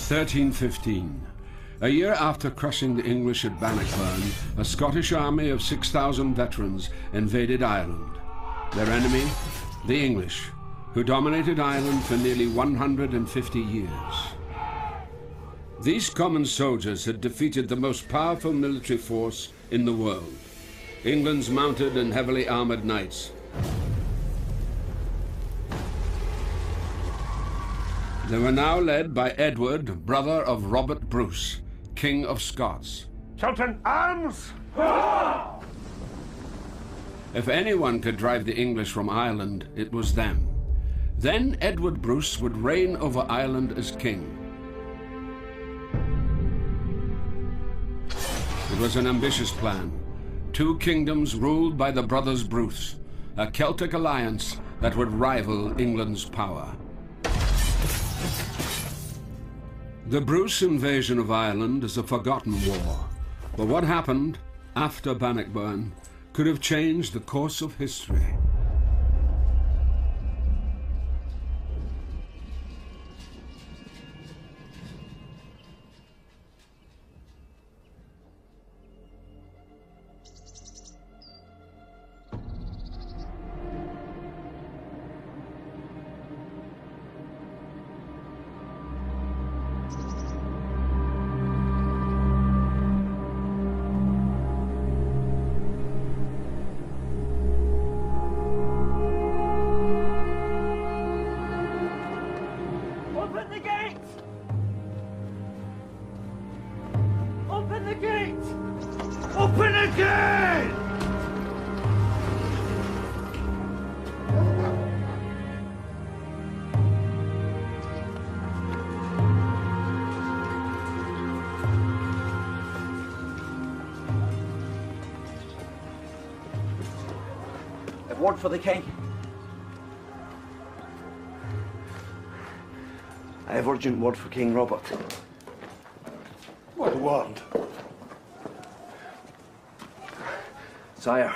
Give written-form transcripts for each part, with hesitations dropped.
1315. A year after crushing the English at Bannockburn, a Scottish army of 6,000 veterans invaded Ireland. Their enemy, the English, who dominated Ireland for nearly 150 years. These common soldiers had defeated the most powerful military force in the world, England's mounted and heavily armored knights. They were now led by Edward, brother of Robert Bruce, King of Scots. Chilton, arms! If anyone could drive the English from Ireland, it was them. Then Edward Bruce would reign over Ireland as king. It was an ambitious plan. Two kingdoms ruled by the brothers Bruce, a Celtic alliance that would rival England's power. The Bruce invasion of Ireland is a forgotten war, but what happened after Bannockburn could have changed the course of history. Word for the king. I have urgent word for King Robert. What word? Sire,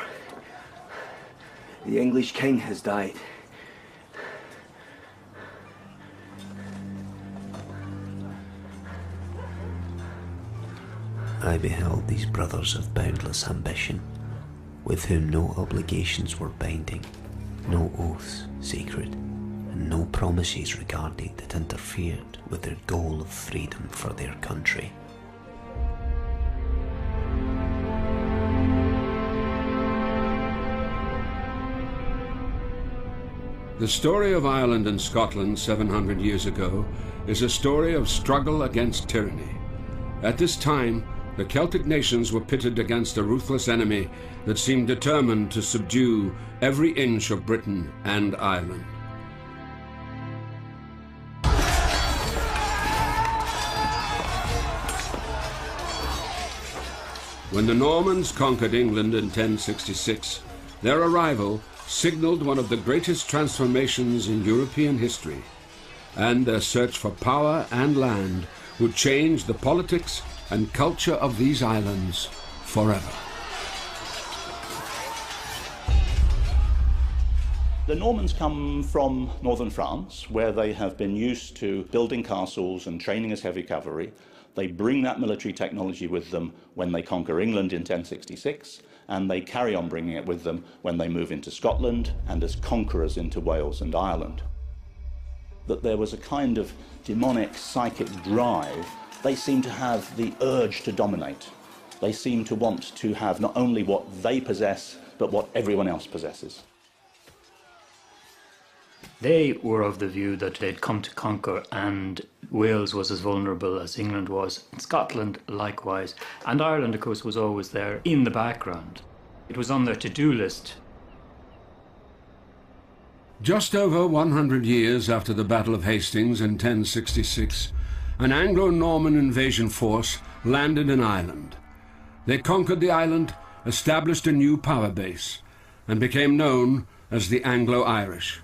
the English king has died. I beheld these brothers of boundless ambition, with whom no obligations were binding, no oaths sacred, and no promises regarded that interfered with their goal of freedom for their country. The story of Ireland and Scotland 700 years ago is a story of struggle against tyranny. At this time, the Celtic nations were pitted against a ruthless enemy that seemed determined to subdue every inch of Britain and Ireland. When the Normans conquered England in 1066, their arrival signaled one of the greatest transformations in European history, and their search for power and land would change the politics and culture of these islands forever. The Normans come from northern France, where they have been used to building castles and training as heavy cavalry. They bring that military technology with them when they conquer England in 1066, and they carry on bringing it with them when they move into Scotland and as conquerors into Wales and Ireland. That there was a kind of demonic psychic drive. They seem to have the urge to dominate. They seem to want to have not only what they possess, but what everyone else possesses. They were of the view that they'd come to conquer, and Wales was as vulnerable as England was, and Scotland likewise, and Ireland, of course, was always there in the background. It was on their to-do list. Just over 100 years after the Battle of Hastings in 1066, an Anglo-Norman invasion force landed in Ireland. They conquered the island, established a new power base, and became known as the Anglo-Irish.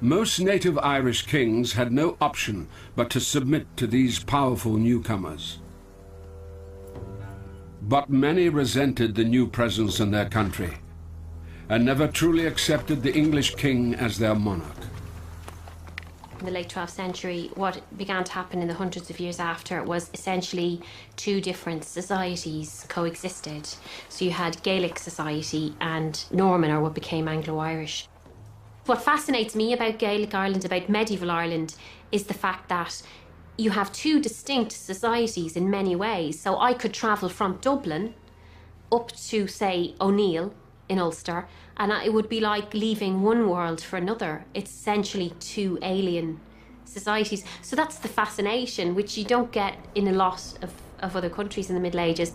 Most native Irish kings had no option but to submit to these powerful newcomers. But many resented the new presence in their country, and never truly accepted the English king as their monarch. in the late 12th century, what began to happen in the hundreds of years after was essentially two different societies coexisted. So you had Gaelic society and Norman, or what became Anglo-Irish. What fascinates me about Gaelic Ireland, about medieval Ireland, is the fact that you have two distinct societies in many ways. So I could travel from Dublin up to, say, O'Neill in Ulster, and it would be like leaving one world for another. It's essentially two alien societies. So that's the fascination, which you don't get in a lot of other countries in the Middle Ages.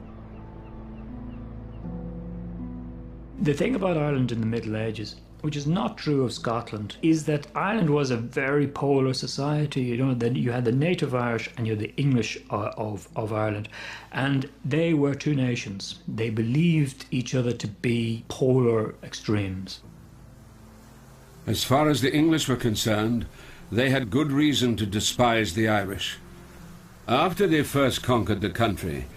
The thing about Ireland in the Middle Ages, which is not true of Scotland, is that Ireland was a very polar society. You know, that you had the native Irish and you had the English of Ireland, and they were two nations. They believed each other to be polar extremes. As far as the English were concerned, they had good reason to despise the Irish. After they first conquered the country,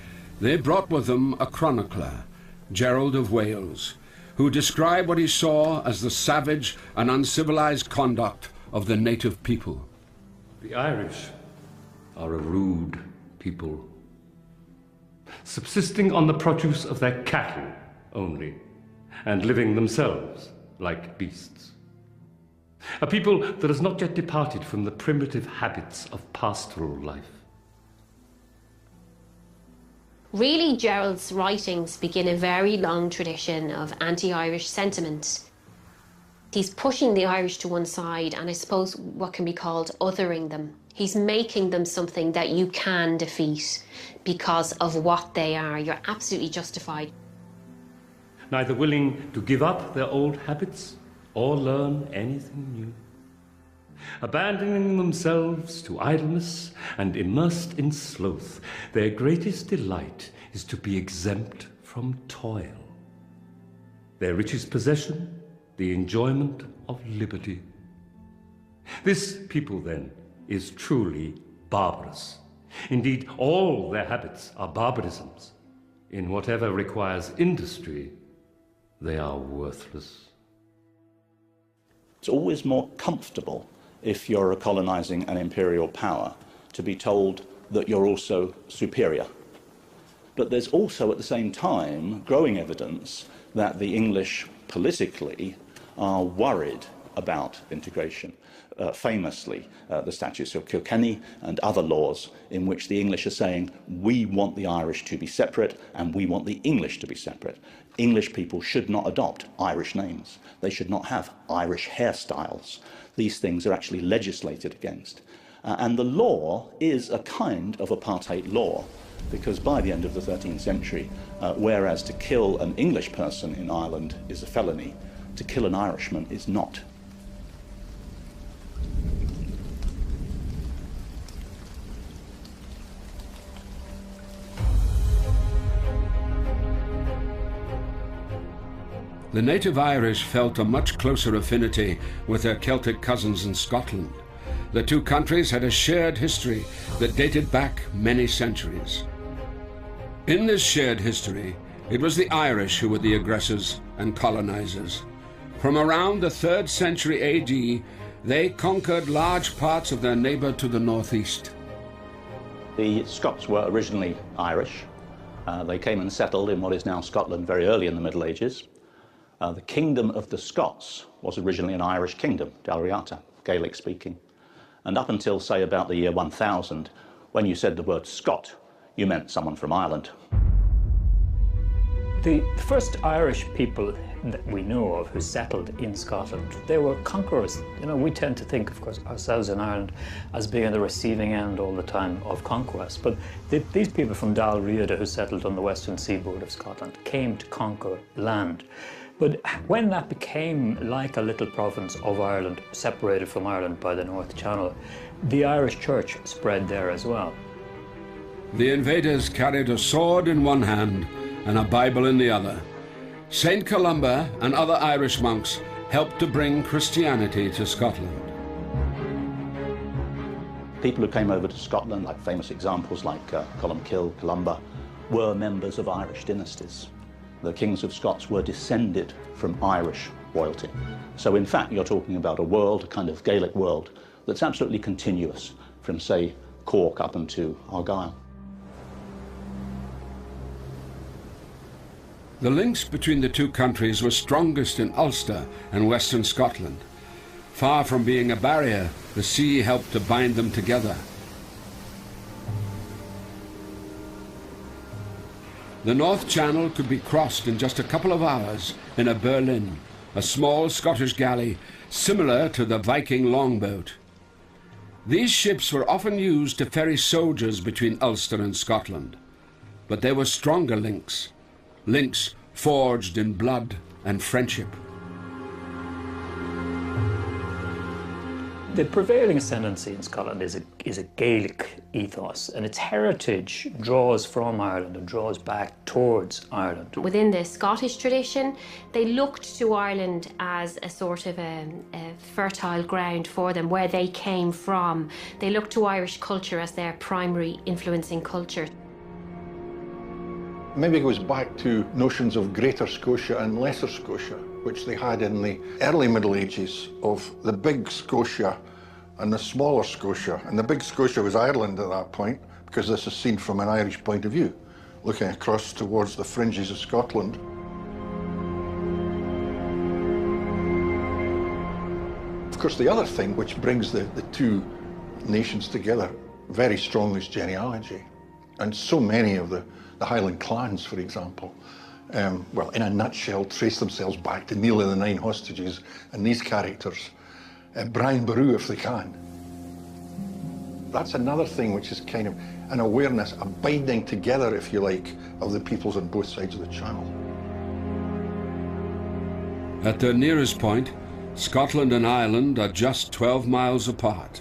they brought with them a chronicler, Gerald of Wales, who described what he saw as the savage and uncivilized conduct of the native people. The Irish are a rude people, subsisting on the produce of their cattle only, and living themselves like beasts. A people that has not yet departed from the primitive habits of pastoral life. Really, Gerald's writings begin a very long tradition of anti-Irish sentiment. He's pushing the Irish to one side, and I suppose what can be called othering them. He's making them something that you can defeat because of what they are. You're absolutely justified. Neither willing to give up their old habits or learn anything new. Abandoning themselves to idleness and immersed in sloth, their greatest delight is to be exempt from toil. Their richest possession, the enjoyment of liberty. This people, then, is truly barbarous. Indeed, all their habits are barbarisms. In whatever requires industry, they are worthless. It's always more comfortable, if you're a colonizing and imperial power, to be told that you're also superior. But there's also at the same time growing evidence that the English politically are worried about integration. Famously, the Statutes of Kilkenny and other laws in which the English are saying, we want the Irish to be separate and we want the English to be separate. English people should not adopt Irish names. They should not have Irish hairstyles. These things are actually legislated against. And the law is a kind of apartheid law, because by the end of the 13th century, whereas to kill an English person in Ireland is a felony, to kill an Irishman is not. The native Irish felt a much closer affinity with their Celtic cousins in Scotland. The two countries had a shared history that dated back many centuries. In this shared history, it was the Irish who were the aggressors and colonizers. From around the 3rd century AD, they conquered large parts of their neighbor to the northeast. The Scots were originally Irish. They came and settled in what is now Scotland very early in the Middle Ages. The kingdom of the Scots was originally an Irish kingdom, Dalriata, Gaelic speaking. And up until, say, about the year 1000, when you said the word Scot, you meant someone from Ireland. The first Irish people that we know of who settled in Scotland, they were conquerors. You know, we tend to think, of course, ourselves in Ireland as being at the receiving end all the time of conquest. But these people from Dalriada who settled on the western seaboard of Scotland came to conquer land. But when that became like a little province of Ireland, separated from Ireland by the North Channel, the Irish Church spread there as well. The invaders carried a sword in one hand and a Bible in the other. St. Columba and other Irish monks helped to bring Christianity to Scotland. People who came over to Scotland, like famous examples like Columkill, Columba, were members of Irish dynasties. The kings of Scots were descended from Irish royalty. So in fact, you're talking about a world, a kind of Gaelic world, that's absolutely continuous from, say, Cork up into Argyll. The links between the two countries were strongest in Ulster and western Scotland. Far from being a barrier, the sea helped to bind them together. The North Channel could be crossed in just a couple of hours in a Berlin, a small Scottish galley similar to the Viking longboat. These ships were often used to ferry soldiers between Ulster and Scotland, but there were stronger links, links forged in blood and friendship. The prevailing ascendancy in Scotland is a Gaelic ethos, and its heritage draws from Ireland and draws back towards Ireland. Within the Scottish tradition, they looked to Ireland as a sort of a fertile ground for them, where they came from. They looked to Irish culture as their primary influencing culture. Maybe it goes back to notions of Greater Scotia and Lesser Scotia, which they had in the early Middle Ages, of the big Scotia and the smaller Scotia. And the big Scotia was Ireland at that point, because this is seen from an Irish point of view, looking across towards the fringes of Scotland. Of course, the other thing which brings the two nations together very strongly is genealogy. And so many of the Highland clans, for example, well, in a nutshell, trace themselves back to Neil and the Nine Hostages and these characters. Brian Boru, if they can. That's another thing which is kind of an awareness, a binding together, if you like, of the peoples on both sides of the Channel. At their nearest point, Scotland and Ireland are just 12 miles apart.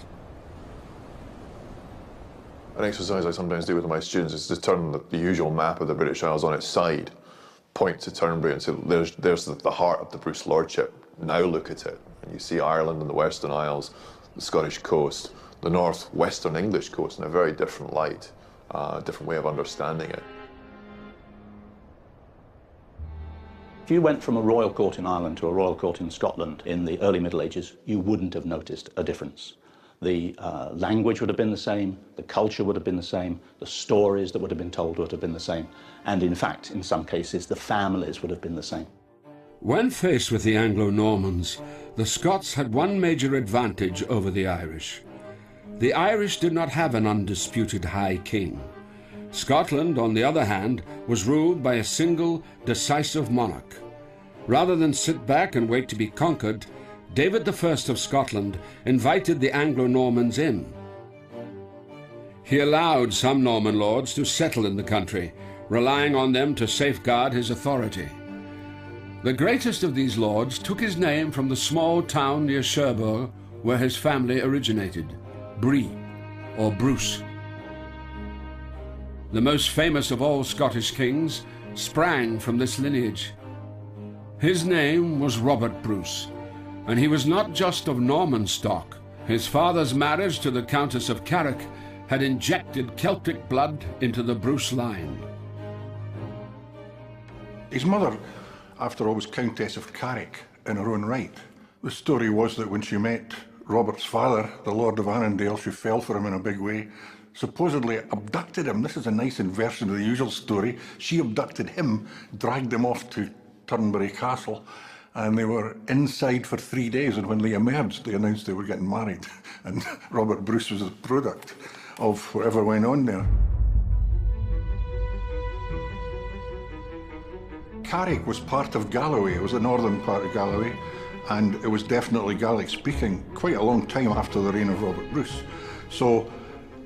An exercise I sometimes do with my students is to turn the usual map of the British Isles on its side, point to Turnberry and say, there's the heart of the Bruce Lordship. Now look at it. And you see Ireland and the Western Isles, the Scottish coast, the northwestern English coast in a very different light, a different way of understanding it. If you went from a royal court in Ireland to a royal court in Scotland in the early Middle Ages, you wouldn't have noticed a difference. The language would have been the same, the culture would have been the same, the stories that would have been told would have been the same, and in fact, in some cases, the families would have been the same. When faced with the Anglo-Normans, the Scots had one major advantage over the Irish. The Irish did not have an undisputed high king. Scotland, on the other hand, was ruled by a single, decisive monarch. Rather than sit back and wait to be conquered, David I of Scotland invited the Anglo-Normans in. He allowed some Norman lords to settle in the country, relying on them to safeguard his authority. The greatest of these lords took his name from the small town near Cherbourg where his family originated, Bree, or Bruce. The most famous of all Scottish kings sprang from this lineage. His name was Robert Bruce, and he was not just of Norman stock. His father's marriage to the Countess of Carrick had injected Celtic blood into the Bruce line. His mother, after all, was Countess of Carrick in her own right. The story was that when she met Robert's father, the Lord of Annandale, she fell for him in a big way, supposedly abducted him. This is a nice inversion of the usual story. She abducted him, dragged him off to Turnberry Castle, and they were inside for 3 days, and when they emerged, they announced they were getting married. And Robert Bruce was a product of whatever went on there. Carrick was part of Galloway. It was the northern part of Galloway, and it was definitely Gaelic-speaking quite a long time after the reign of Robert Bruce. So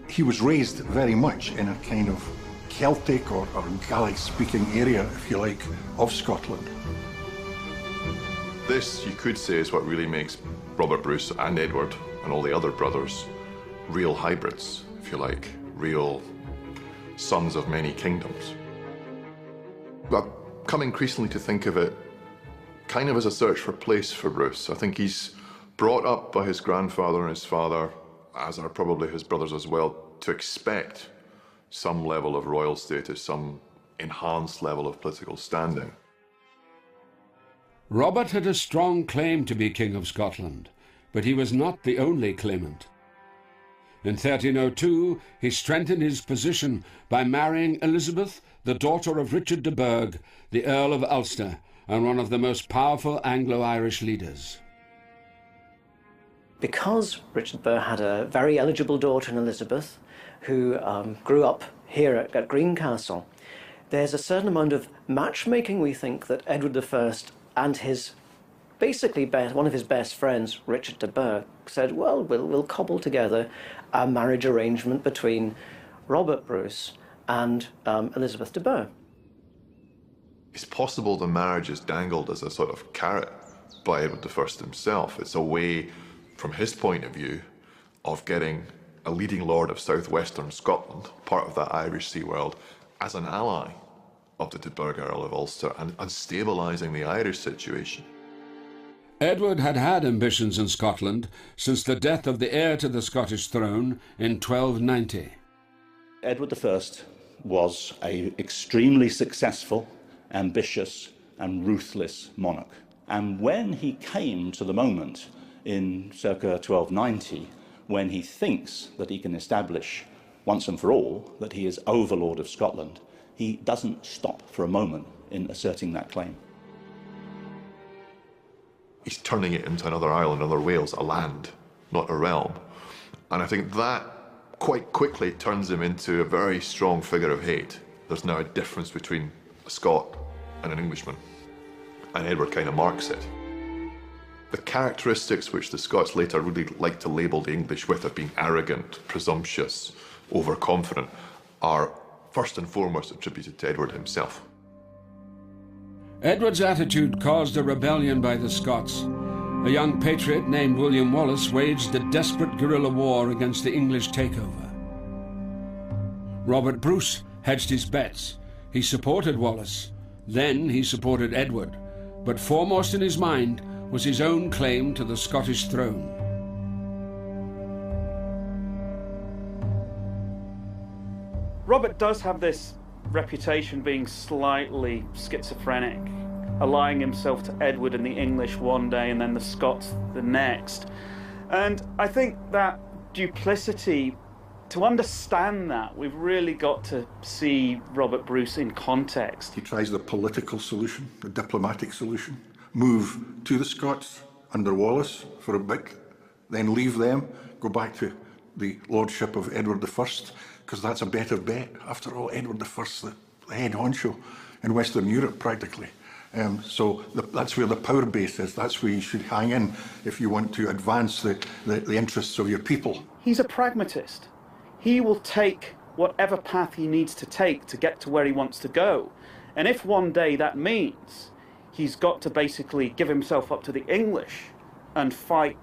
he was raised very much in a kind of Celtic or Gaelic-speaking area, if you like, of Scotland. This, you could say, is what really makes Robert Bruce and Edward and all the other brothers real hybrids, if you like, real sons of many kingdoms. I've come increasingly to think of it kind of as a search for place for Bruce. I think he's brought up by his grandfather and his father, as are probably his brothers as well, to expect some level of royal status, some enhanced level of political standing. Robert had a strong claim to be King of Scotland, But he was not the only claimant. In 1302, he strengthened his position by marrying Elizabeth, the daughter of Richard de Burgh, the Earl of Ulster, and one of the most powerful Anglo-Irish leaders. Because Richard Burgh had a very eligible daughter in Elizabeth, who grew up here at Greencastle, there's a certain amount of matchmaking, we think, that Edward I and his basically one of his best friends, Richard de Burgh, said, well, we'll cobble together a marriage arrangement between Robert Bruce and Elizabeth de Burgh. It's possible the marriage is dangled as a sort of carrot by Edward I himself. It's a way, from his point of view, of getting a leading lord of southwestern Scotland, part of that Irish Sea world, as an ally of the de Burgh Earl of Ulster and stabilising the Irish situation. Edward had had ambitions in Scotland since the death of the heir to the Scottish throne in 1290. Edward I was an extremely successful, ambitious and ruthless monarch. And when he came to the moment in circa 1290, when he thinks that he can establish once and for all that he is overlord of Scotland, he doesn't stop for a moment in asserting that claim. He's turning it into another Ireland, another Wales, a land, not a realm. And I think that quite quickly turns him into a very strong figure of hate. There's now a difference between a Scot and an Englishman, and Edward kind of marks it. The characteristics which the Scots later really like to label the English with of being arrogant, presumptuous, overconfident, are first and foremost attributed to Edward himself. Edward's attitude caused a rebellion by the Scots. A young patriot named William Wallace waged a desperate guerrilla war against the English takeover. Robert Bruce hedged his bets. He supported Wallace. Then he supported Edward. But foremost in his mind was his own claim to the Scottish throne. Robert does have this reputation being slightly schizophrenic, allying himself to Edward and the English one day and then the Scots the next. And I think that duplicity, to understand that, we've really got to see Robert Bruce in context. He tries the political solution, the diplomatic solution, move to the Scots under Wallace for a bit, then leave them, go back to the lordship of Edward I, because that's a better bet. After all, Edward I, the head honcho in Western Europe, practically. So that's where the power base is. That's where you should hang in if you want to advance the interests of your people. He's a pragmatist. He will take whatever path he needs to take to get to where he wants to go. And if one day that means he's got to basically give himself up to the English and fight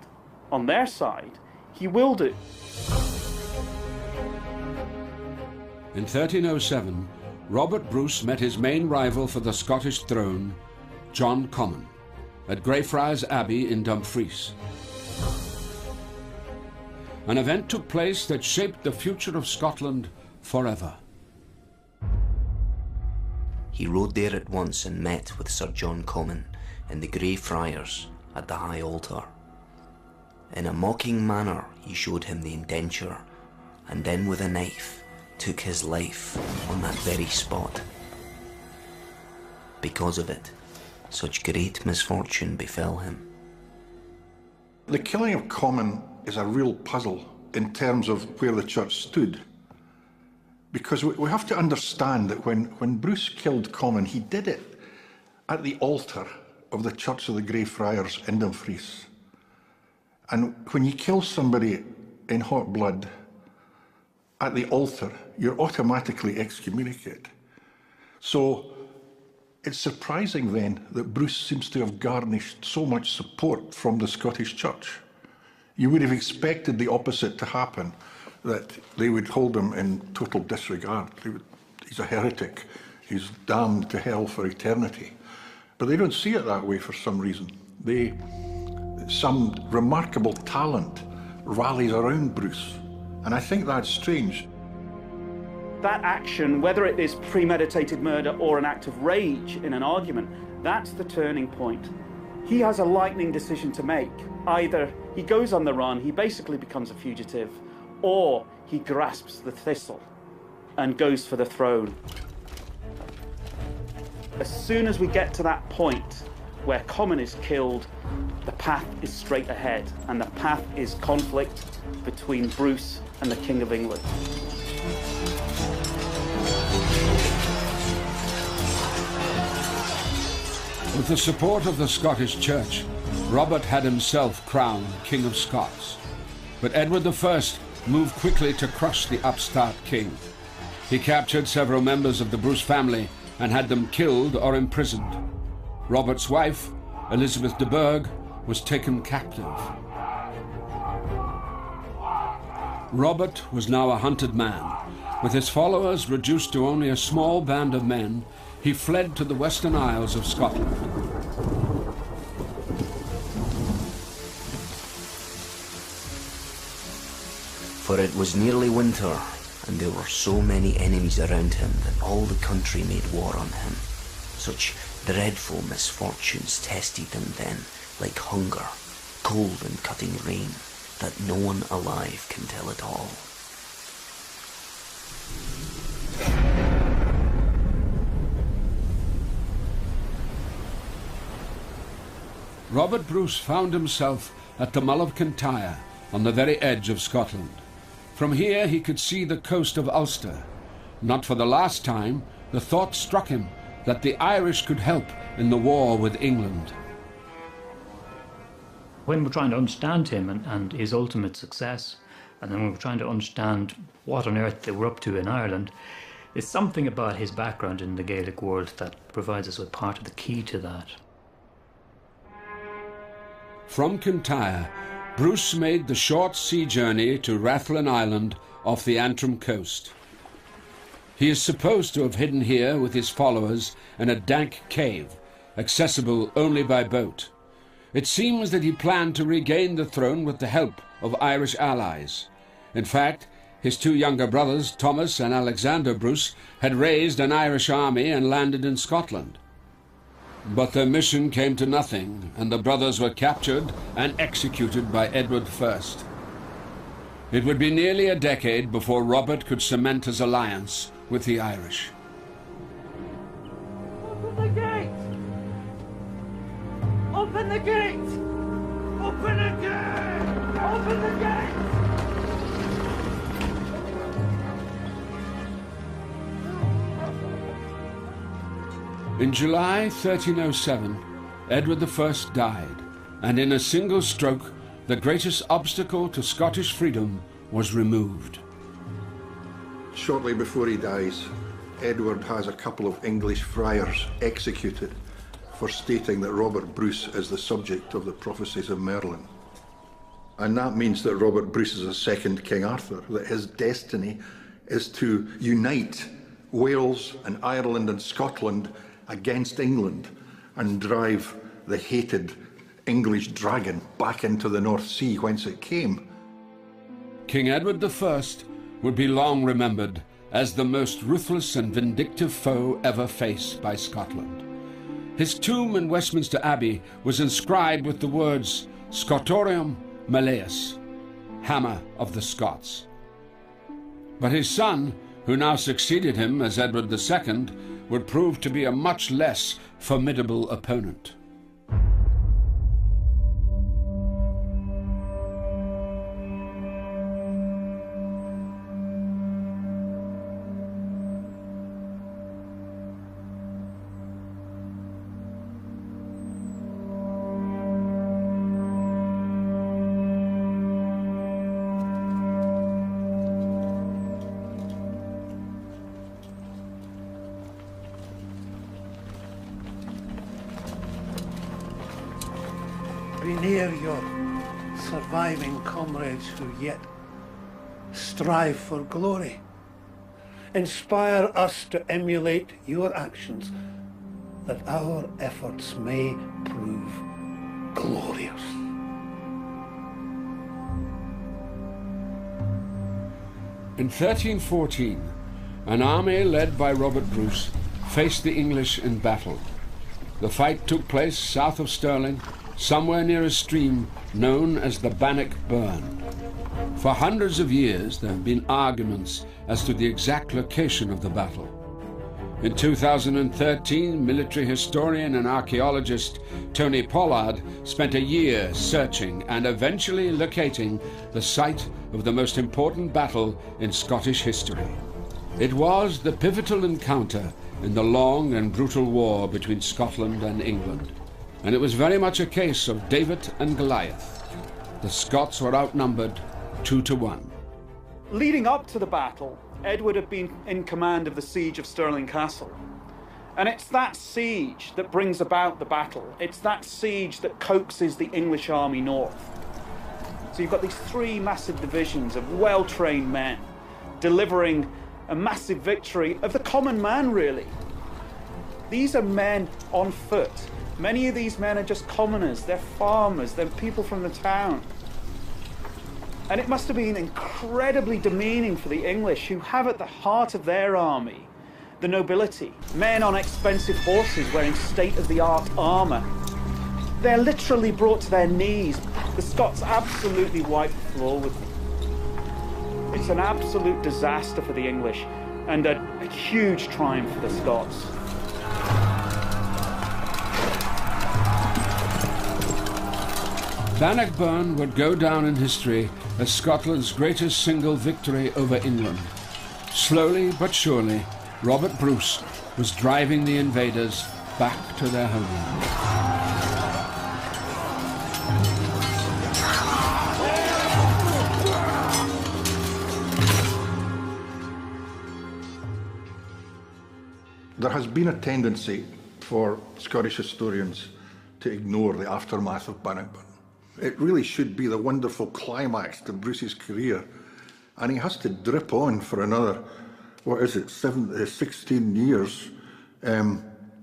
on their side, he will do. In 1307, Robert Bruce met his main rival for the Scottish throne, John Comyn, at Greyfriars Abbey in Dumfries. An event took place that shaped the future of Scotland forever. He rode there at once and met with Sir John Comyn in the Greyfriars at the high altar. In a mocking manner he showed him the indenture, and then with a knife took his life on that very spot. Because of it, such great misfortune befell him. The killing of Comyn is a real puzzle in terms of where the church stood. Because we have to understand that when Bruce killed Comyn, he did it at the altar of the Church of the Greyfriars in Dumfries. And when you kill somebody in hot blood at the altar, you're automatically excommunicated. So it's surprising then that Bruce seems to have garnished so much support from the Scottish Church. You would have expected the opposite to happen, that they would hold him in total disregard. He's a heretic. He's damned to hell for eternity. But they don't see it that way for some reason. Some remarkable talent rallies around Bruce. And I think that's strange. That action, whether it is premeditated murder or an act of rage in an argument, that's the turning point. He has a lightning decision to make. Either he goes on the run, he basically becomes a fugitive, or he grasps the thistle and goes for the throne. As soon as we get to that point where Comyn is killed, the path is straight ahead, and the path is conflict between Bruce and the King of England. With the support of the Scottish Church, Robert had himself crowned King of Scots. But Edward I moved quickly to crush the upstart king. He captured several members of the Bruce family and had them killed or imprisoned. Robert's wife, Elizabeth de Burgh, was taken captive. Robert was now a hunted man. With his followers reduced to only a small band of men, he fled to the Western Isles of Scotland. For it was nearly winter, and there were so many enemies around him that all the country made war on him. Such dreadful misfortunes tested him then, like hunger, cold and cutting rain, that no one alive can tell it all. Robert Bruce found himself at the Mull of Kintyre, on the very edge of Scotland. From here he could see the coast of Ulster. Not for the last time, the thought struck him that the Irish could help in the war with England. When we're trying to understand him and his ultimate success, and then when we're trying to understand what on earth they were up to in Ireland, there's something about his background in the Gaelic world that provides us with part of the key to that. From Kintyre, Bruce made the short sea journey to Rathlin Island off the Antrim coast. He is supposed to have hidden here with his followers in a dank cave, accessible only by boat. It seems that he planned to regain the throne with the help of Irish allies. In fact, his two younger brothers, Thomas and Alexander Bruce, had raised an Irish army and landed in Scotland. But their mission came to nothing, and the brothers were captured and executed by Edward I. It would be nearly a decade before Robert could cement his alliance with the Irish. Open the gate! Open the gate! Open the gate! Open the gate! In July 1307, Edward I died, and in a single stroke, the greatest obstacle to Scottish freedom was removed. Shortly before he dies, Edward has a couple of English friars executed for stating that Robert Bruce is the subject of the prophecies of Merlin. And that means that Robert Bruce is a second King Arthur, that his destiny is to unite Wales and Ireland and Scotland against England and drive the hated English dragon back into the North Sea whence it came. King Edward I would be long remembered as the most ruthless and vindictive foe ever faced by Scotland. His tomb in Westminster Abbey was inscribed with the words Scotorium Malleus, Hammer of the Scots. But his son, who now succeeded him as Edward II, would prove to be a much less formidable opponent. Be near your surviving comrades who yet strive for glory. Inspire us to emulate your actions, that our efforts may prove glorious. In 1314, an army led by Robert Bruce faced the English in battle. The fight took place south of Stirling, somewhere near a stream known as the Bannock Burn. For hundreds of years, there have been arguments as to the exact location of the battle. In 2013, military historian and archaeologist Tony Pollard spent a year searching and eventually locating the site of the most important battle in Scottish history. It was the pivotal encounter in the long and brutal war between Scotland and England. And it was very much a case of David and Goliath. The Scots were outnumbered 2-1. Leading up to the battle, Edward had been in command of the siege of Stirling Castle. And it's that siege that brings about the battle. It's that siege that coaxes the English army north. So you've got these three massive divisions of well-trained men delivering a massive victory of the common man, really. These are men on foot. Many of these men are just commoners, they're farmers, they're people from the town. And it must have been incredibly demeaning for the English, who have at the heart of their army the nobility, men on expensive horses wearing state-of-the-art armour. They're literally brought to their knees. The Scots absolutely wipe the floor with them. It's an absolute disaster for the English and a huge triumph for the Scots. Bannockburn would go down in history as Scotland's greatest single victory over England. Slowly but surely, Robert Bruce was driving the invaders back to their homeland. There has been a tendency for Scottish historians to ignore the aftermath of Bannockburn. It really should be the wonderful climax to Bruce's career, and he has to drip on for another, 16 years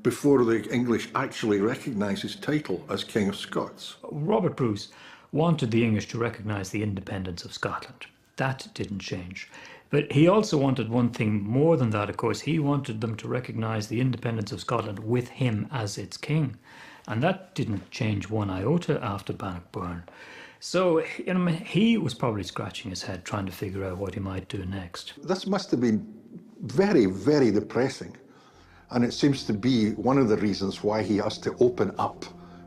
before the English actually recognise his title as King of Scots. Robert Bruce wanted the English to recognise the independence of Scotland. That didn't change. But he also wanted one thing more than that, of course. He wanted them to recognise the independence of Scotland with him as its king. And that didn't change one iota after Bannockburn. So he was probably scratching his head trying to figure out what he might do next. This must have been very, very depressing. And it seems to be one of the reasons why he has to open up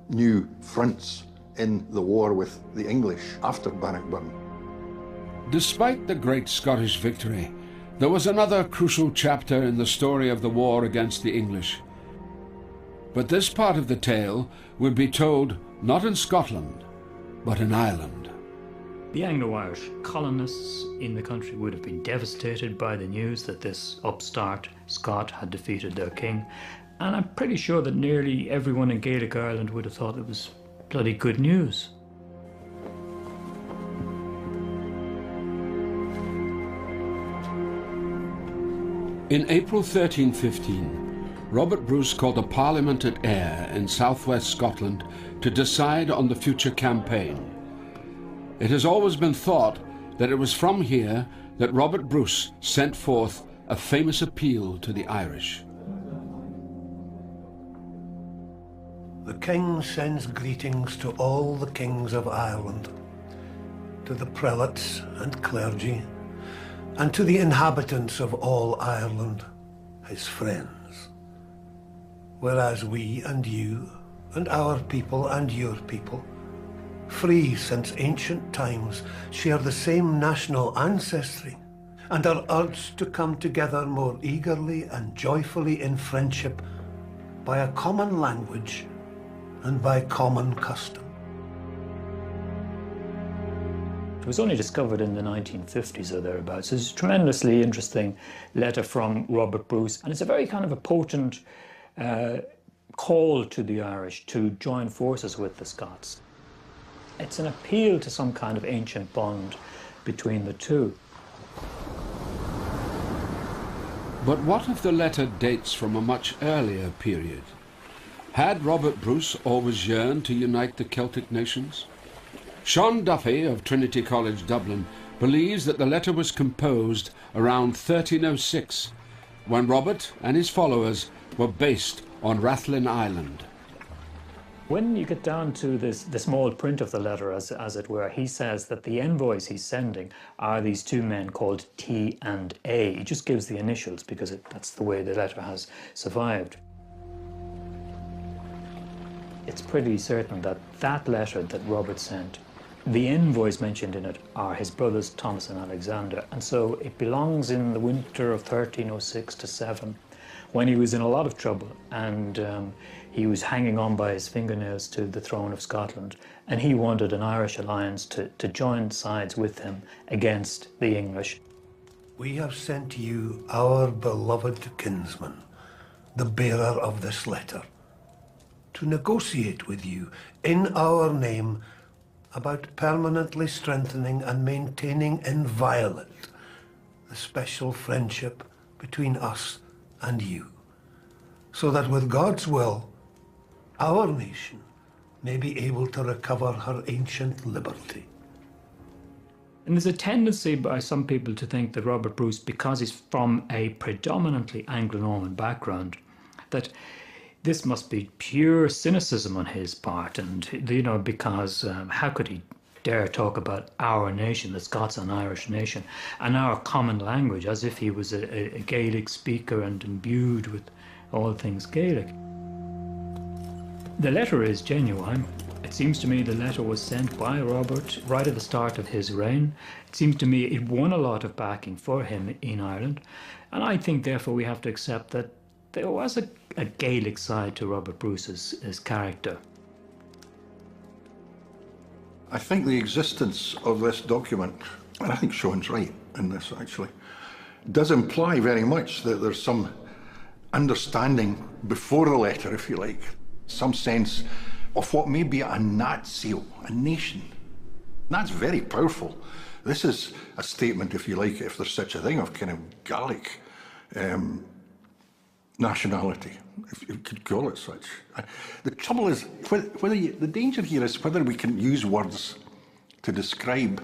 new fronts in the war with the English after Bannockburn. Despite the great Scottish victory, there was another crucial chapter in the story of the war against the English. But this part of the tale would be told not in Scotland, but in Ireland. The Anglo-Irish colonists in the country would have been devastated by the news that this upstart Scot had defeated their king, and I'm pretty sure that nearly everyone in Gaelic Ireland would have thought it was bloody good news. In April 1315, Robert Bruce called a parliament at Ayr in southwest Scotland to decide on the future campaign. It has always been thought that it was from here that Robert Bruce sent forth a famous appeal to the Irish. The King sends greetings to all the kings of Ireland, to the prelates and clergy, and to the inhabitants of all Ireland, his friends. Whereas we and you, and our people and your people, free since ancient times, share the same national ancestry, and are urged to come together more eagerly and joyfully in friendship by a common language and by common custom. It was only discovered in the 1950s or thereabouts. It's a tremendously interesting letter from Robert Bruce, and it's a very kind of a potent call to the Irish to join forces with the Scots. It's an appeal to some kind of ancient bond between the two. But what if the letter dates from a much earlier period? Had Robert Bruce always yearned to unite the Celtic nations? Sean Duffy of Trinity College Dublin believes that the letter was composed around 1306, when Robert and his followers were based on Rathlin Island. When you get down to the small print of the letter, as it were, he says that the envoys he's sending are these two men called T and A. He just gives the initials because that's the way the letter has survived. It's pretty certain that that letter that Robert sent, the envoys mentioned in it are his brothers Thomas and Alexander, and so it belongs in the winter of 1306 to 7, when he was in a lot of trouble and he was hanging on by his fingernails to the throne of Scotland, and he wanted an Irish alliance to join sides with him against the English. We have sent you our beloved kinsman, the bearer of this letter, to negotiate with you in our name about permanently strengthening and maintaining inviolate the special friendship between us and you, so that with God's will, our nation may be able to recover her ancient liberty. And there's a tendency by some people to think that Robert Bruce, because he's from a predominantly Anglo-Norman background, that this must be pure cynicism on his part, and, you know, because how could he dare talk about our nation, the Scots and Irish nation, and our common language, as if he was a Gaelic speaker and imbued with all things Gaelic. The letter is genuine. It seems to me the letter was sent by Robert right at the start of his reign. It seems to me it won a lot of backing for him in Ireland, and I think therefore we have to accept that there was a Gaelic side to Robert Bruce's character. I think the existence of this document, and I think Sean's right in this actually, does imply very much that there's some understanding before the letter, if you like, some sense of what may be a natio, a nation. That's very powerful. This is a statement, if you like, if there's such a thing, of kind of Gallic nationality, if you could call it such. The trouble is, the danger here is whether we can use words to describe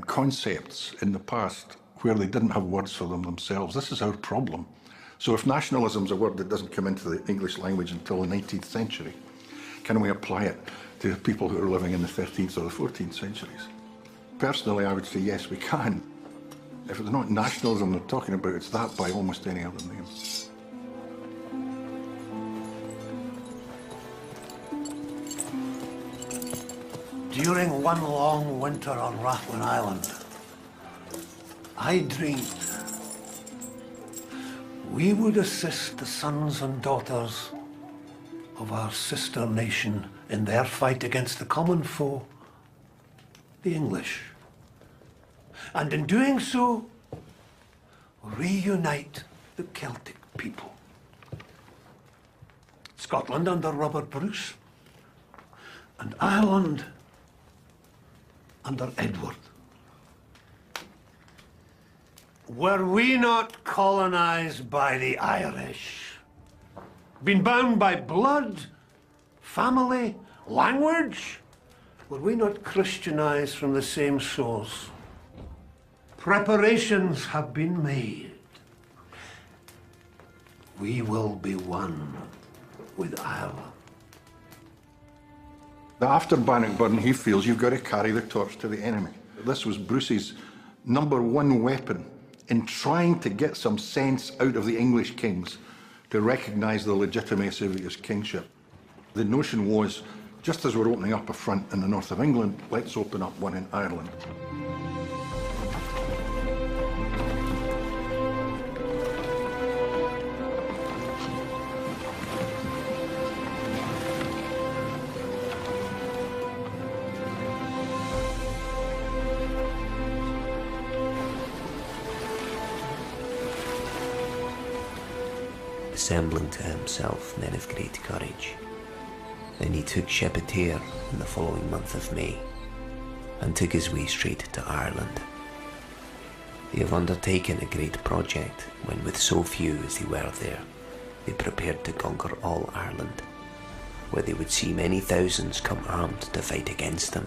concepts in the past where they didn't have words for them themselves. This is our problem. So if nationalism is a word that doesn't come into the English language until the 19th century, can we apply it to people who are living in the 13th or the 14th centuries? Personally, I would say yes, we can. If it's not nationalism they're talking about, it's that by almost any other name. During one long winter on Rathlin Island, I dreamed we would assist the sons and daughters of our sister nation in their fight against the common foe, the English. And in doing so, reunite the Celtic people. Scotland under Robert Bruce, and Ireland under Edward. Were we not colonized by the Irish? Been bound by blood, family, language? Were we not Christianized from the same source? Preparations have been made. We will be one with Ireland. After Bannockburn, he feels you've got to carry the torch to the enemy. This was Bruce's #1 weapon in trying to get some sense out of the English kings to recognise the legitimacy of his kingship. The notion was, just as we're opening up a front in the north of England, let's open up one in Ireland. Assembling to himself men of great courage. Then he took ship at Ayr in the following month of May, and took his way straight to Ireland. They have undertaken a great project when, with so few as they were there, they prepared to conquer all Ireland, where they would see many thousands come armed to fight against them.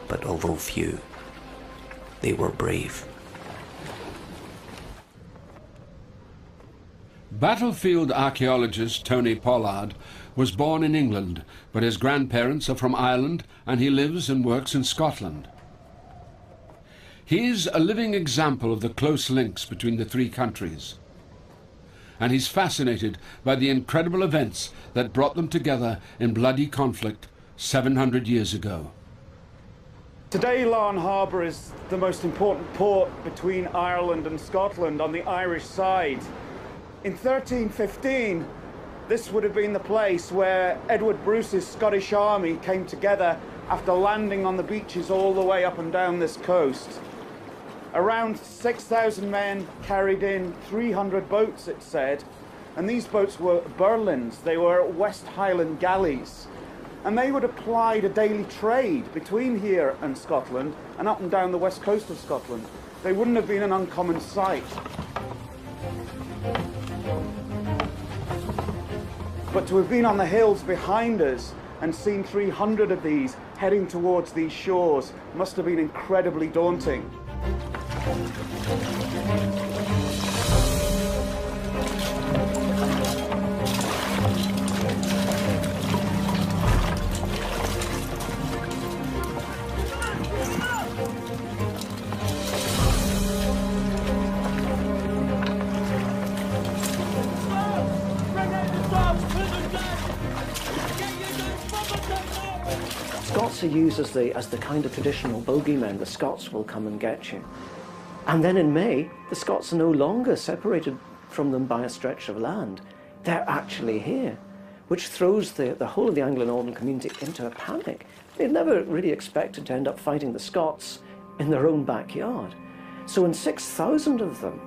But although few, they were brave. Battlefield archaeologist Tony Pollard was born in England, but his grandparents are from Ireland, and he lives and works in Scotland. He's a living example of the close links between the three countries, and he's fascinated by the incredible events that brought them together in bloody conflict 700 years ago. Today, Larne Harbour is the most important port between Ireland and Scotland on the Irish side. In 1315, this would have been the place where Edward Bruce's Scottish army came together after landing on the beaches all the way up and down this coast. Around 6,000 men carried in 300 boats, it said, and these boats were Berlins. They were West Highland galleys, and they would have plied a daily trade between here and Scotland and up and down the west coast of Scotland. They wouldn't have been an uncommon sight. But to have been on the hills behind us and seen 300 of these heading towards these shores must have been incredibly daunting. Scots are used as the kind of traditional bogeymen. The Scots will come and get you. And then in May, the Scots are no longer separated from them by a stretch of land. They're actually here, which throws the whole of the Anglo-Norman community into a panic. They'd never really expected to end up fighting the Scots in their own backyard. So when 6,000 of them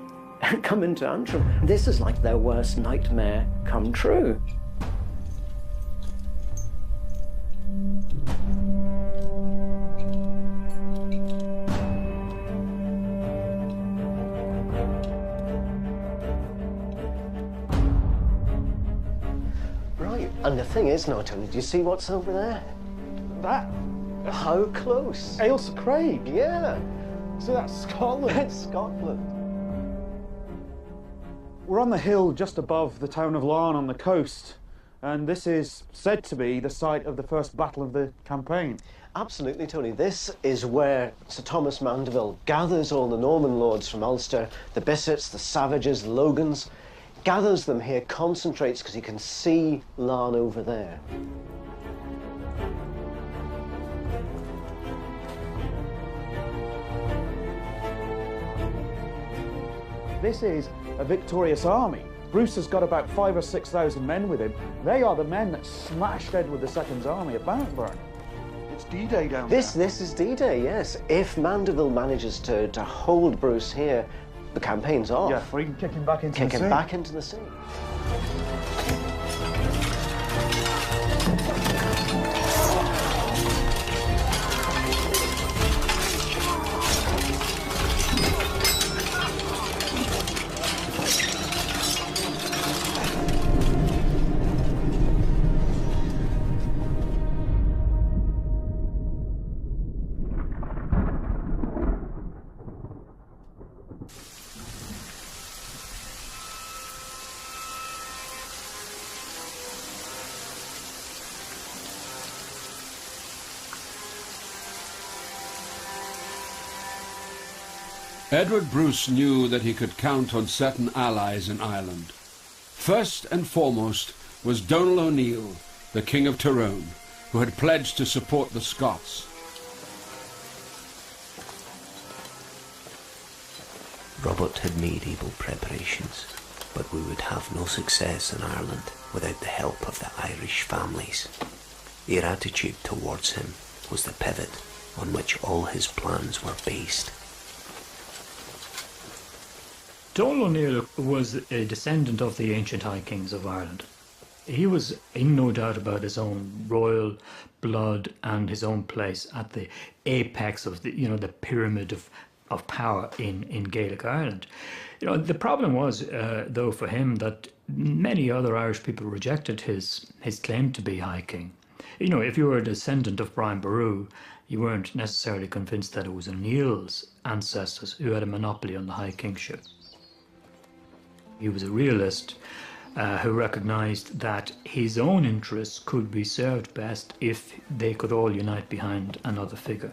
come into Antrim, this is like their worst nightmare come true. And the thing is now, Tony, do you see what's over there? That? How close? Ailsa Craig? Yeah. So that's Scotland? It's Scotland. We're on the hill just above the town of Larne on the coast, and this is said to be the site of the first battle of the campaign. Absolutely, Tony. This is where Sir Thomas Mandeville gathers all the Norman lords from Ulster, the Bissets, the Savages, the Logans, gathers them here, concentrates, because he can see Larne over there. This is a victorious army. Bruce has got about 5,000 or 6,000 men with him. They are the men that smashed Edward II's army at Bannockburn. It's D-Day down there. This is D-Day, yes. If Mandeville manages to hold Bruce here, the campaign's off. Yeah, we can kick him back into the sea. Kick him back into the sea. Edward Bruce knew that he could count on certain allies in Ireland. First and foremost was Donal O'Neill, the King of Tyrone, who had pledged to support the Scots. Robert had made able preparations, but we would have no success in Ireland without the help of the Irish families. Their attitude towards him was the pivot on which all his plans were based. Donal O'Neill was a descendant of the ancient High Kings of Ireland. He was in no doubt about his own royal blood and his own place at the apex of the pyramid of power in Gaelic Ireland. The problem was, though, for him that many other Irish people rejected his claim to be High King. If you were a descendant of Brian Boru, you weren't necessarily convinced that it was O'Neill's ancestors who had a monopoly on the High Kingship. He was a realist, who recognised that his own interests could be served best if they could all unite behind another figure.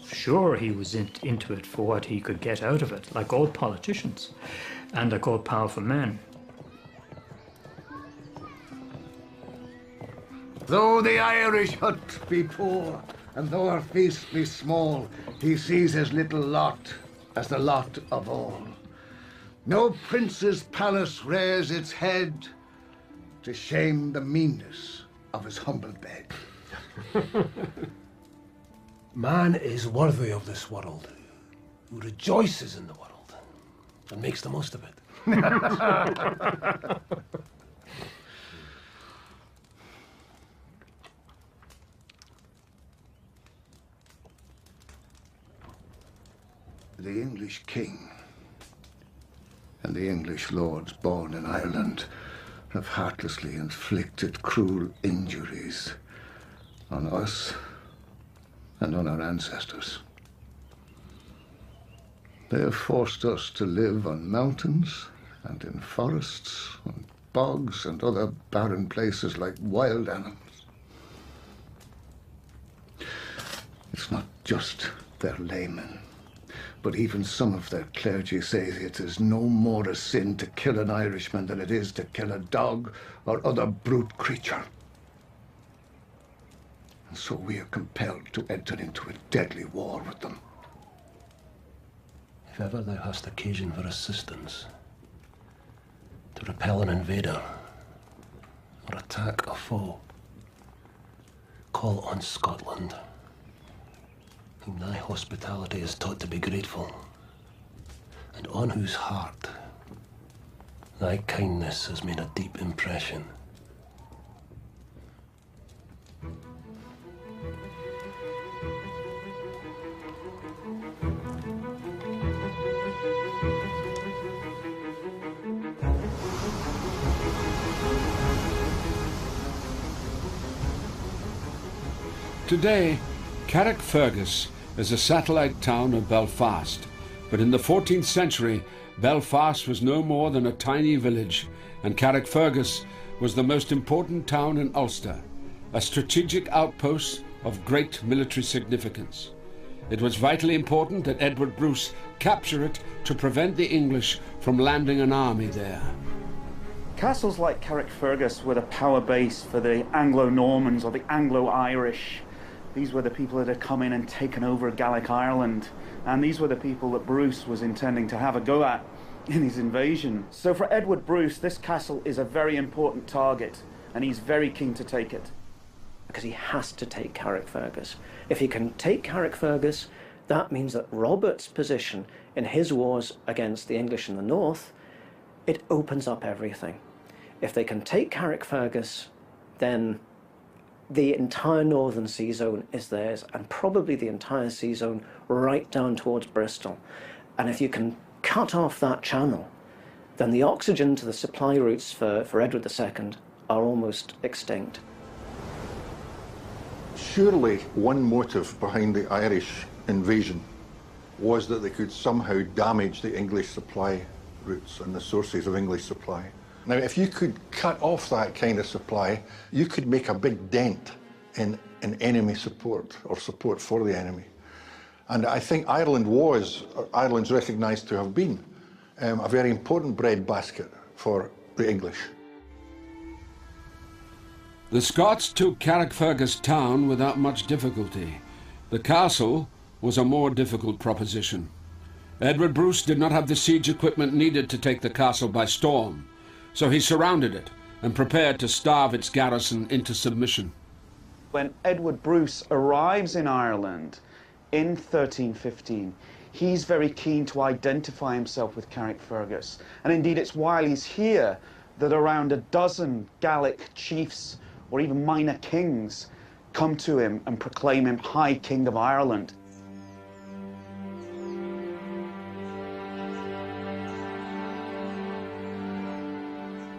Sure, he was into it for what he could get out of it, like all politicians and like all powerful men. Though the Irish hut be poor, and though our feast be small, he sees his little lot as the lot of all. No prince's palace rears its head to shame the meanness of his humble bed. Man is worthy of this world, who rejoices in the world and makes the most of it. The English king and the English lords born in Ireland have heartlessly inflicted cruel injuries on us and on our ancestors. They have forced us to live on mountains and in forests, on bogs and other barren places like wild animals. It's not just their laymen, but even some of their clergy say it is no more a sin to kill an Irishman than it is to kill a dog or other brute creature. And so we are compelled to enter into a deadly war with them. If ever thou hast occasion for assistance, to repel an invader or attack a foe, call on Scotland, whom thy hospitality is taught to be grateful, and on whose heart thy kindness has made a deep impression. Today, Carrickfergus is a satellite town of Belfast, but in the 14th century, Belfast was no more than a tiny village, and Carrickfergus was the most important town in Ulster, a strategic outpost of great military significance. It was vitally important that Edward Bruce capture it to prevent the English from landing an army there. Castles like Carrickfergus were the power base for the Anglo-Normans or the Anglo-Irish. These were the people that had come in and taken over Gaelic Ireland, and these were the people that Bruce was intending to have a go at in his invasion. So for Edward Bruce, this castle is a very important target, and he's very keen to take it. Because he has to take Carrickfergus. If he can take Carrickfergus, that means that Robert's position in his wars against the English in the north, it opens up everything. If they can take Carrickfergus, then the entire northern sea zone is theirs, and probably the entire sea zone right down towards Bristol. And if you can cut off that channel, then the oxygen to the supply routes for Edward II are almost extinct. Surely one motive behind the Irish invasion was that they could somehow damage the English supply routes and the sources of English supply. Now, if you could cut off that kind of supply, you could make a big dent in enemy support or support for the enemy. And I think Ireland's recognised to have been a very important breadbasket for the English. The Scots took Carrickfergus town without much difficulty. The castle was a more difficult proposition. Edward Bruce did not have the siege equipment needed to take the castle by storm, so he surrounded it and prepared to starve its garrison into submission. When Edward Bruce arrives in Ireland in 1315, he's very keen to identify himself with Carrickfergus. And indeed, it's while he's here that around a dozen Gaelic chiefs or even minor kings come to him and proclaim him High King of Ireland.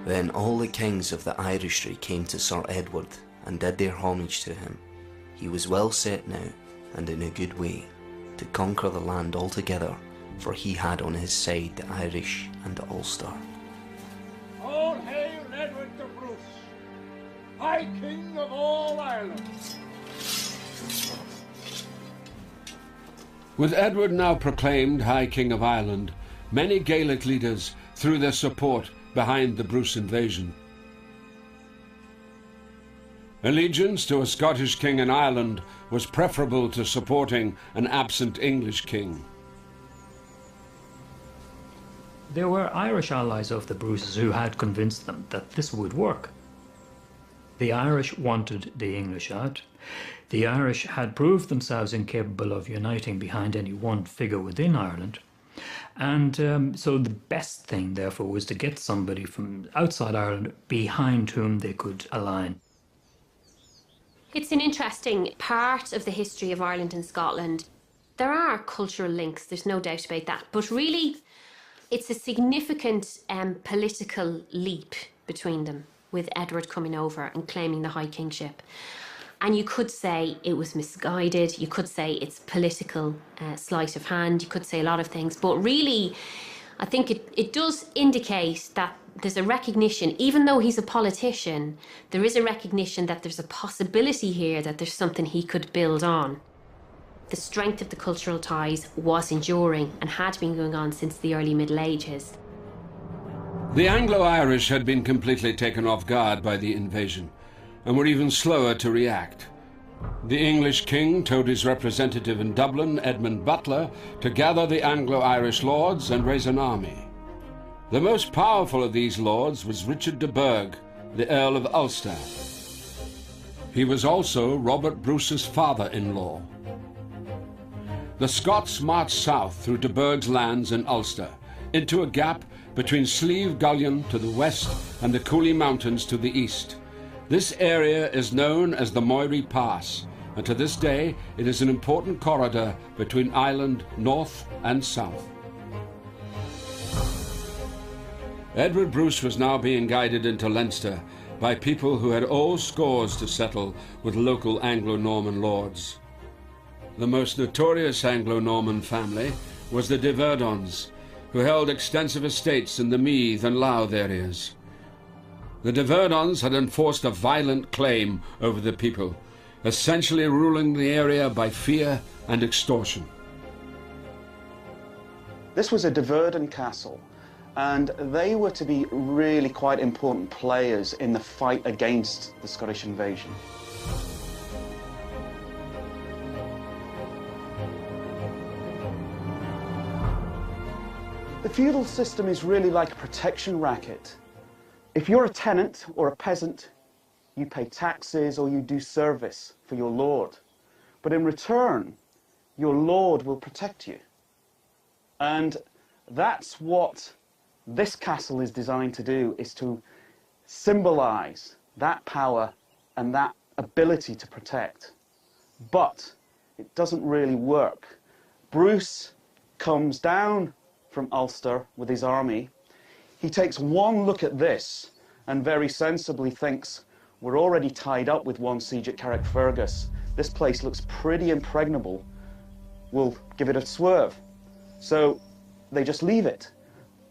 Then all the kings of the Irishry came to Sir Edward and did their homage to him. He was well set now, and in a good way, to conquer the land altogether, for he had on his side the Irish and the Ulster. All hail Edward de Bruce, High King of all Ireland. With Edward now proclaimed High King of Ireland, many Gaelic leaders threw their support behind the Bruce invasion. Allegiance to a Scottish king in Ireland was preferable to supporting an absent English king. There were Irish allies of the Bruces who had convinced them that this would work. The Irish wanted the English out. The Irish had proved themselves incapable of uniting behind any one figure within Ireland. And so the best thing, therefore, was to get somebody from outside Ireland behind whom they could align. It's an interesting part of the history of Ireland and Scotland. There are cultural links, there's no doubt about that, but really it's a significant political leap between them, with Edward coming over and claiming the High Kingship. And you could say it was misguided, you could say it's political sleight of hand, you could say a lot of things, but really I think it does indicate that there's a recognition, even though he's a politician, there is a recognition that there's a possibility here that there's something he could build on. The strength of the cultural ties was enduring and had been going on since the early Middle Ages. The Anglo-Irish had been completely taken off guard by the invasion, and were even slower to react. The English king told his representative in Dublin, Edmund Butler, to gather the Anglo-Irish lords and raise an army. The most powerful of these lords was Richard de Burgh, the Earl of Ulster. He was also Robert Bruce's father-in-law. The Scots marched south through de Burgh's lands in Ulster, into a gap between Slieve Gullion to the west and the Cooley Mountains to the east. This area is known as the Moyrie Pass, and to this day it is an important corridor between Ireland north and south. Edward Bruce was now being guided into Leinster by people who had old scores to settle with local Anglo-Norman lords. The most notorious Anglo-Norman family was the de Verdons, who held extensive estates in the Meath and Louth areas. The de Verdons had enforced a violent claim over the people, essentially ruling the area by fear and extortion. This was a de Verdon castle, and they were to be really quite important players in the fight against the Scottish invasion. The feudal system is really like a protection racket. If you're a tenant or a peasant, you pay taxes or you do service for your lord. But in return, your lord will protect you. And that's what this castle is designed to do, is to symbolize that power and that ability to protect. But it doesn't really work. Bruce comes down from Ulster with his army. He takes one look at this and very sensibly thinks, we're already tied up with one siege at Carrickfergus. This place looks pretty impregnable. We'll give it a swerve. So they just leave it.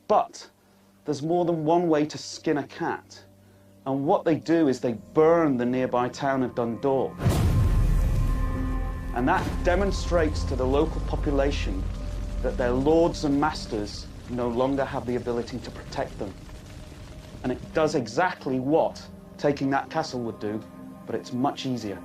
But there's more than one way to skin a cat. And what they do is they burn the nearby town of Dundalk. And that demonstrates to the local population that their lords and masters no longer have the ability to protect them. And it does exactly what taking that castle would do, but it's much easier.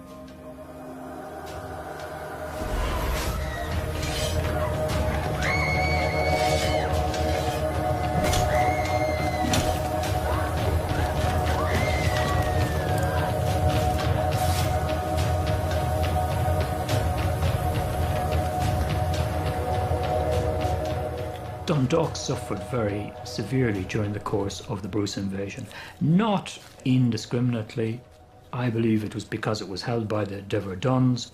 Dundalk suffered very severely during the course of the Bruce invasion. Not indiscriminately. I believe it was because it was held by the de Verdons.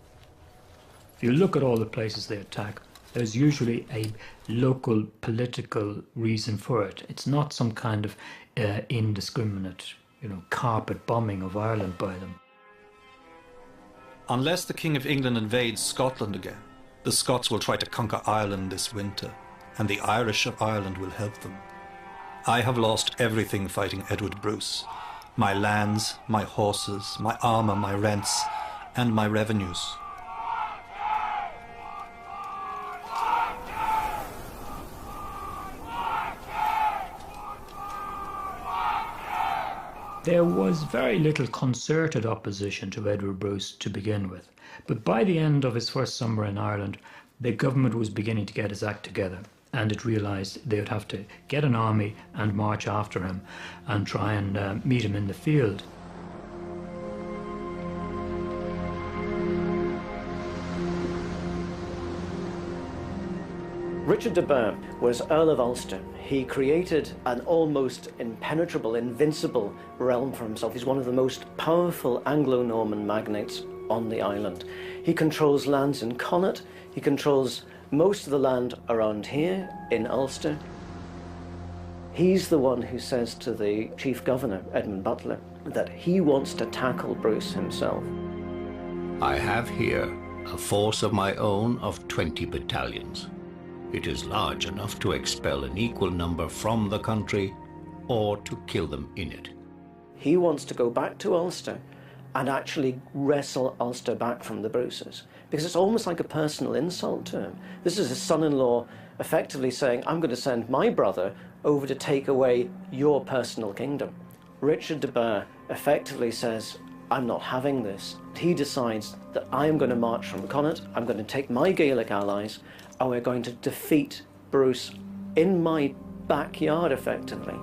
If you look at all the places they attack, there's usually a local political reason for it. It's not some kind of indiscriminate, carpet bombing of Ireland by them. Unless the King of England invades Scotland again, the Scots will try to conquer Ireland this winter, and the Irish of Ireland will help them. I have lost everything fighting Edward Bruce. My lands, my horses, my armour, my rents, and my revenues. There was very little concerted opposition to Edward Bruce to begin with, but by the end of his first summer in Ireland, the government was beginning to get its act together, and it realised they would have to get an army and march after him and try and meet him in the field. Richard de Burgh was Earl of Ulster. He created an almost impenetrable, invincible realm for himself. He's one of the most powerful Anglo-Norman magnates on the island. He controls lands in Connaught. He controls most of the land around here in Ulster. He's the one who says to the chief governor, Edmund Butler, that he wants to tackle Bruce himself. I have here a force of my own of 20 battalions. It is large enough to expel an equal number from the country or to kill them in it. He wants to go back to Ulster and actually wrestle Ulster back from the Bruces, because it's almost like a personal insult to him. This is his son-in-law effectively saying, I'm going to send my brother over to take away your personal kingdom. Richard de Burgh effectively says, I'm not having this. He decides that I am going to march from Connaught, I'm going to take my Gaelic allies, and we're going to defeat Bruce in my backyard, effectively.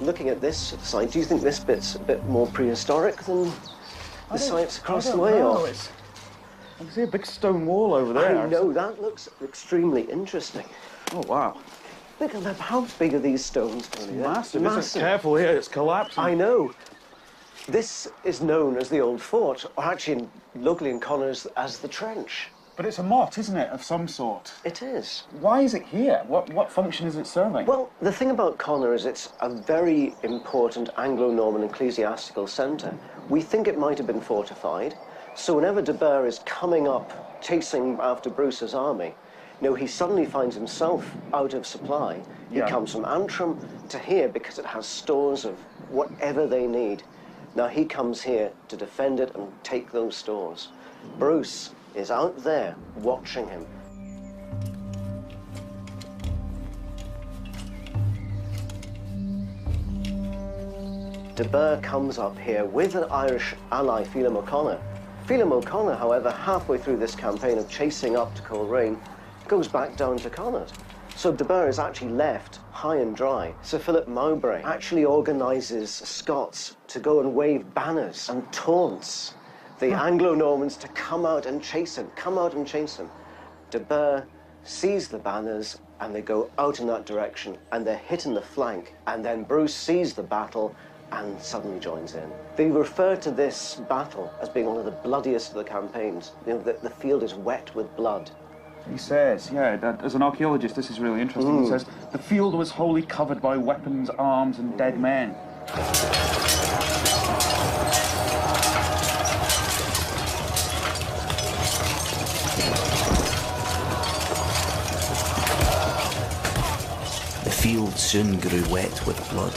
Looking at this site, do you think this bit's a bit more prehistoric than the sites across the way? Or? I can see a big stone wall over there. I know, that looks extremely interesting. Oh, wow. Look at that, how big are these stones, Tony? Massive. Massive. Careful here, it's collapsing. I know. This is known as the Old Fort, or actually locally in Connaught as the Trench. But it's a motte, isn't it, of some sort? It is. Why is it here? What function is it serving? Well, the thing about Connaught is it's a very important Anglo-Norman ecclesiastical centre. We think it might have been fortified, so whenever de Burgh is coming up, chasing after Bruce's army, you know, he suddenly finds himself out of supply. He comes from Antrim to here because it has stores of whatever they need. Now he comes here to defend it and take those stores. Bruce is out there watching him. De Burgh comes up here with an Irish ally, Phelim O'Connor. Phelim O'Connor, however, halfway through this campaign of chasing up to Coleraine, goes back down to Connaught. So de Burgh is actually left high and dry. Sir Philip Mowbray actually organises Scots to go and wave banners and taunts the Anglo-Normans to come out and chase him, come out and chase him. De Burgh sees the banners and they go out in that direction and they're hit in the flank, and then Bruce sees the battle and suddenly joins in. They refer to this battle as being one of the bloodiest of the campaigns. You know, the field is wet with blood. He says, as an archaeologist, this is really interesting. He says, the field was wholly covered by weapons, arms, and dead men. The field soon grew wet with blood.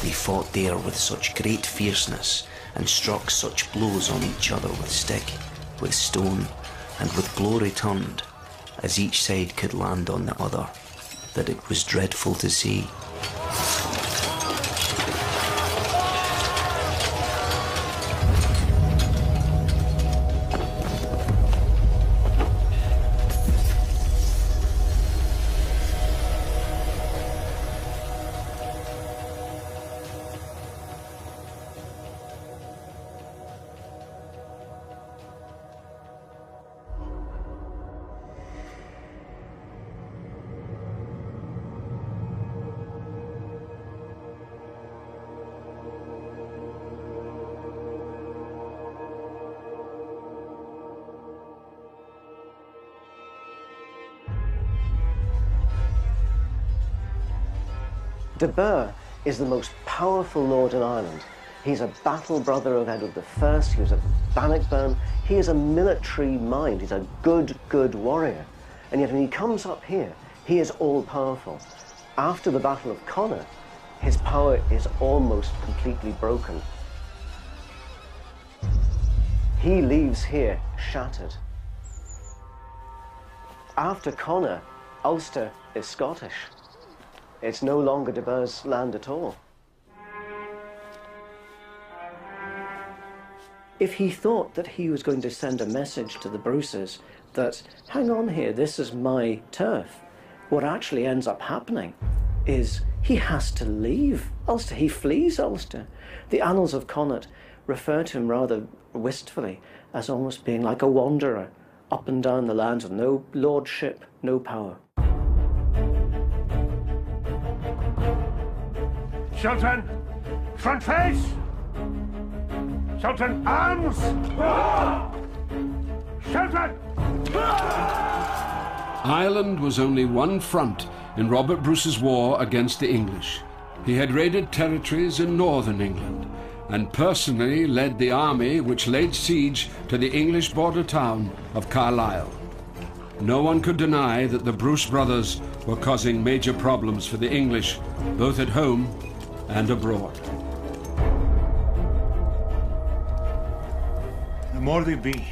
They fought there with such great fierceness and struck such blows on each other with stick, with stone, and with blow returned, as each side could land on the other, that it was dreadful to see. De Burgh is the most powerful lord in Ireland. He's a battle brother of Edward I, he was a Bannockburn, he is a military mind, he's a good warrior. And yet when he comes up here, he is all-powerful. After the Battle of Connacht, his power is almost completely broken. He leaves here shattered. After Connacht, Ulster is Scottish. It's no longer De Burgh's land at all. If he thought that he was going to send a message to the Bruces that, hang on here, this is my turf, what actually ends up happening is he has to leave Ulster. He flees Ulster. The annals of Connacht refer to him rather wistfully as almost being like a wanderer up and down the lands with no lordship, no power. Children, front face! Children, arms! Children! Ireland was only one front in Robert Bruce's war against the English. He had raided territories in northern England and personally led the army which laid siege to the English border town of Carlisle. No one could deny that the Bruce brothers were causing major problems for the English, both at home and abroad. The more they be,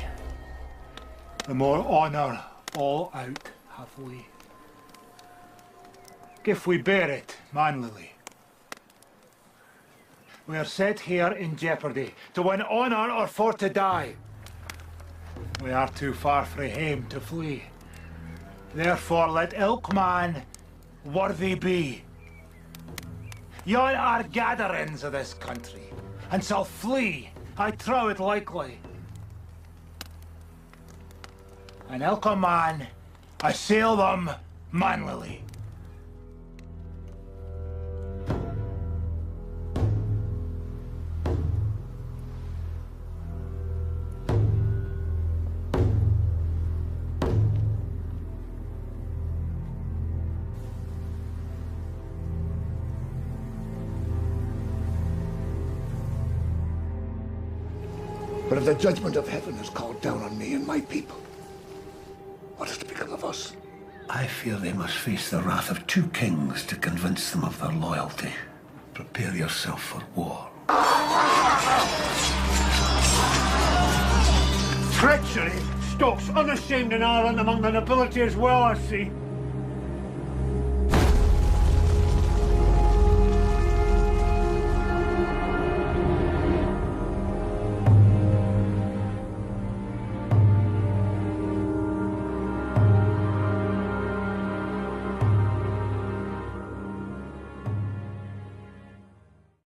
the more honour all out have we. If we bear it manlily. We are set here in jeopardy, to win honour or for to die. We are too far frae hame to flee. Therefore let ilk man worthy be. Yon are gatherings of this country, and shall flee, I trow it likely. And ilka man assail them manlily. But if the judgment of heaven is called down on me and my people, what is to become of us? I fear they must face the wrath of 2 kings to convince them of their loyalty. Prepare yourself for war. Treachery stalks unashamed in Ireland among the nobility as well, I see.